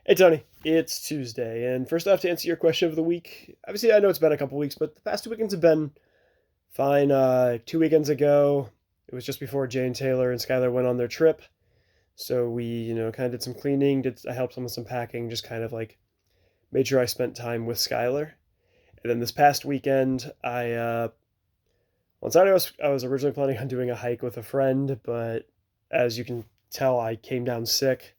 Hey Tony, it's Tuesday, and first off, to answer your question of the week, obviously I know it's been a couple weeks, but the past two weekends have been fine. 2 weekends ago, it was just before Jane Taylor and Skylar went on their trip, so we, kind of did some cleaning, I helped them with some packing, just kind of like made sure I spent time with Skylar. And then this past weekend, on Saturday I was originally planning on doing a hike with a friend, but as you can tell, I came down sick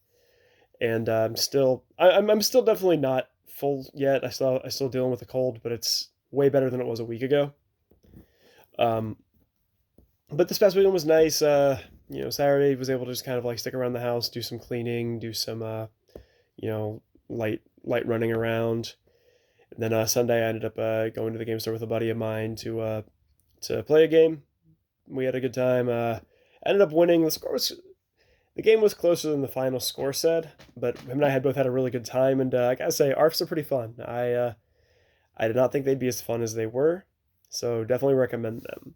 and I'm still definitely not full yet. I still dealing with a cold, but it's way better than it was a week ago. Um, but this past weekend was nice. Saturday was able to just kind of like stick around the house, do some cleaning, do some you know light running around. And then Sunday I ended up going to the game store with a buddy of mine to play a game. We had a good time. Ended up winning. The game was closer than the final score said, but him and I had both had a really good time, and I gotta say, ARFs are pretty fun. I did not think they'd be as fun as they were, so definitely recommend them.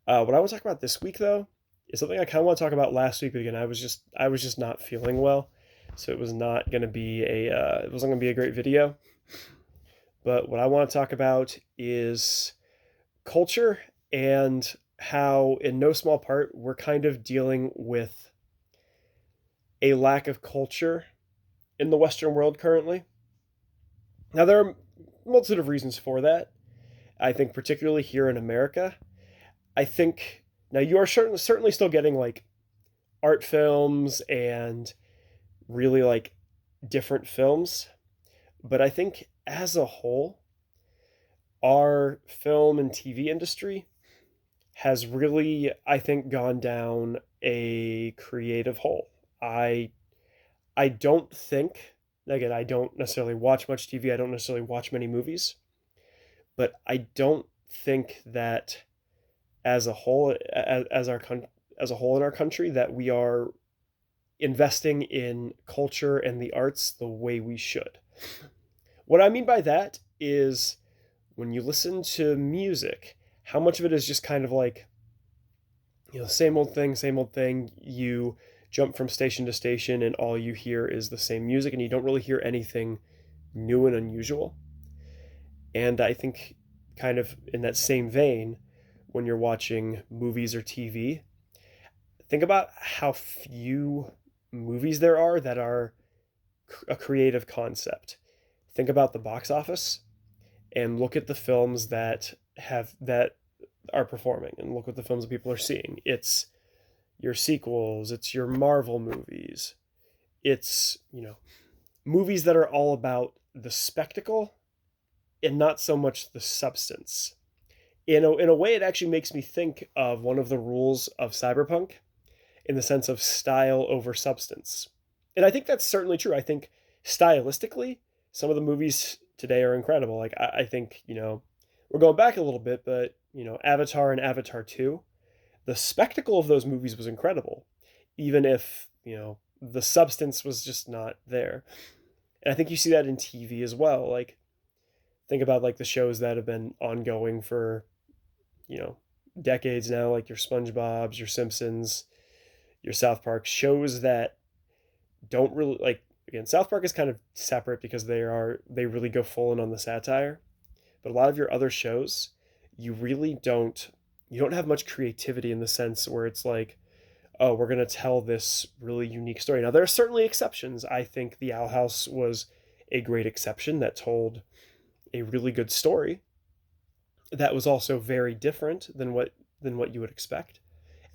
What I want to talk about this week, though, is something I kind of want to talk about last week, but again, I was just not feeling well, so it wasn't gonna be a great video. But what I want to talk about is culture and how, in no small part, we're kind of dealing with a lack of culture in the Western world currently. Now, there are a multitude of reasons for that. I think, particularly here in America, I think now you are certainly still getting like art films and really like different films, but I think as a whole, our film and TV industry has really, I think, gone down a creative hole. I I don't think, again, I don't necessarily watch much TV. I don't necessarily watch many movies, but I don't think that as a whole, as a whole in our country, that we are investing in culture and the arts the way we should. What I mean by that is when you listen to music, how much of it is just kind of like, same old thing, same old thing. You jump from station to station and all you hear is the same music and you don't really hear anything new and unusual. And I think, kind of in that same vein, when you're watching movies or TV, think about how few movies there are that are a creative concept. Think about the box office and look at the films that are performing and look at the films that people are seeing. It's your sequels, it's your Marvel movies. It's, movies that are all about the spectacle and not so much the substance. In a way, it actually makes me think of one of the rules of cyberpunk in the sense of style over substance. And I think that's certainly true. I think stylistically, some of the movies today are incredible. Like, I think, we're going back a little bit, but, Avatar and Avatar 2, the spectacle of those movies was incredible, even if, the substance was just not there. And I think you see that in TV as well. Like, think about like the shows that have been ongoing for, you know, decades now, like your SpongeBob's, your Simpsons, your South Park, shows that don't really like, again, South Park is kind of separate because they really go full in on the satire. But a lot of your other shows, you really don't have much creativity in the sense where it's like, oh, we're gonna tell this really unique story. Now there are certainly exceptions. I think The Owl House was a great exception that told a really good story that was also very different than what you would expect.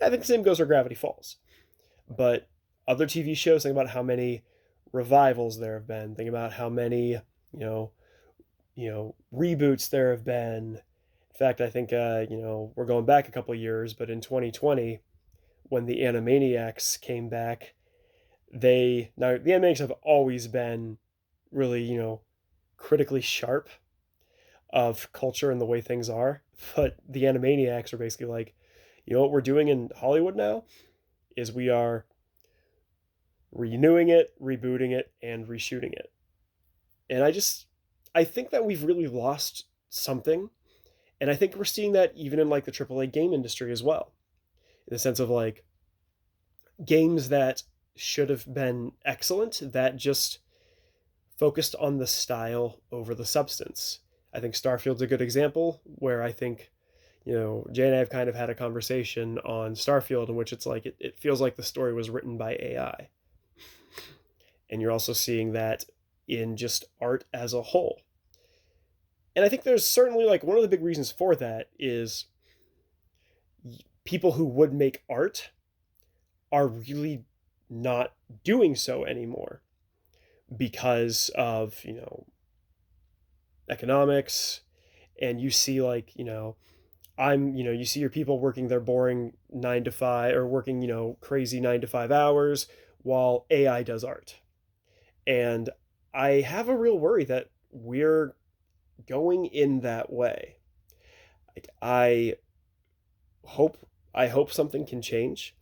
And I think the same goes for Gravity Falls. But other TV shows, think about how many revivals there have been. Think about how many, reboots there have been. In fact, I think we're going back a couple of years, but in 2020, when the Animaniacs came back, the Animaniacs have always been really, critically sharp of culture and the way things are. But the Animaniacs are basically like, what we're doing in Hollywood now is we are renewing it, rebooting it, and reshooting it. And I think that we've really lost something. And I think we're seeing that even in like the AAA game industry as well, in the sense of like games that should have been excellent that just focused on the style over the substance. I think Starfield's a good example where I think, Jay and I have kind of had a conversation on Starfield in which it's like it feels like the story was written by AI. And you're also seeing that in just art as a whole. And I think there's certainly like one of the big reasons for that is people who would make art are really not doing so anymore because of, economics. And you see like, you see your people working their boring 9 to 5 or working, crazy 9 to 5 hours while AI does art. And I have a real worry that we're going in that way. Like hope I hope something can change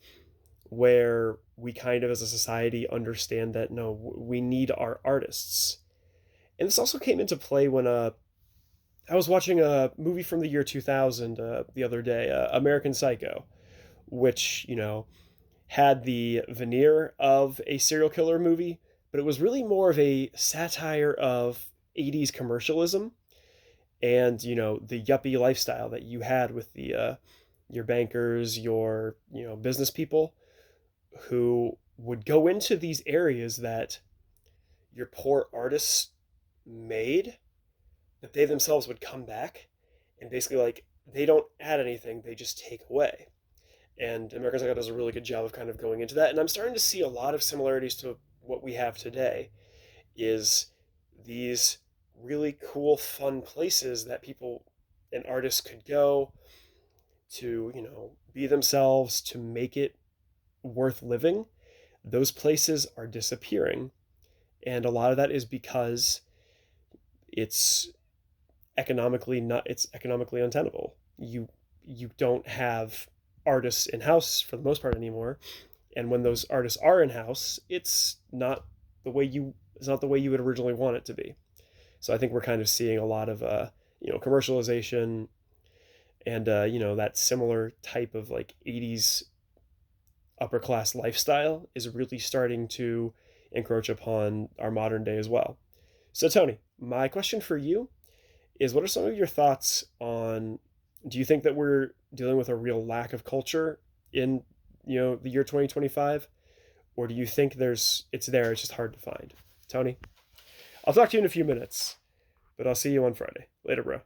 where we kind of as a society understand that no, we need our artists. And this also came into play when I was watching a movie from the year 2000 the other day, American Psycho, which, had the veneer of a serial killer movie, but it was really more of a satire of 80s commercialism and, the yuppie lifestyle that you had with the your bankers, your, business people who would go into these areas that your poor artists made, but they themselves would come back and basically like they don't add anything, they just take away. And American Psycho does a really good job of kind of going into that. And I'm starting to see a lot of similarities to what we have today is these really cool, fun places that people and artists could go to, be themselves, to make it worth living. Those places are disappearing. And a lot of that is because it's it's economically untenable. You don't have artists in house for the most part anymore, and when those artists are in house, it's not the way you would originally want it to be. So I think we're kind of seeing a lot of commercialization and that similar type of like 80s upper class lifestyle is really starting to encroach upon our modern day as well. So Tony, my question for you is what are some of your thoughts on, do you think that we're dealing with a real lack of culture in, the year 2025? Or do you think it's there, it's just hard to find? Tony, I'll talk to you in a few minutes, but I'll see you on Friday. Later, bro.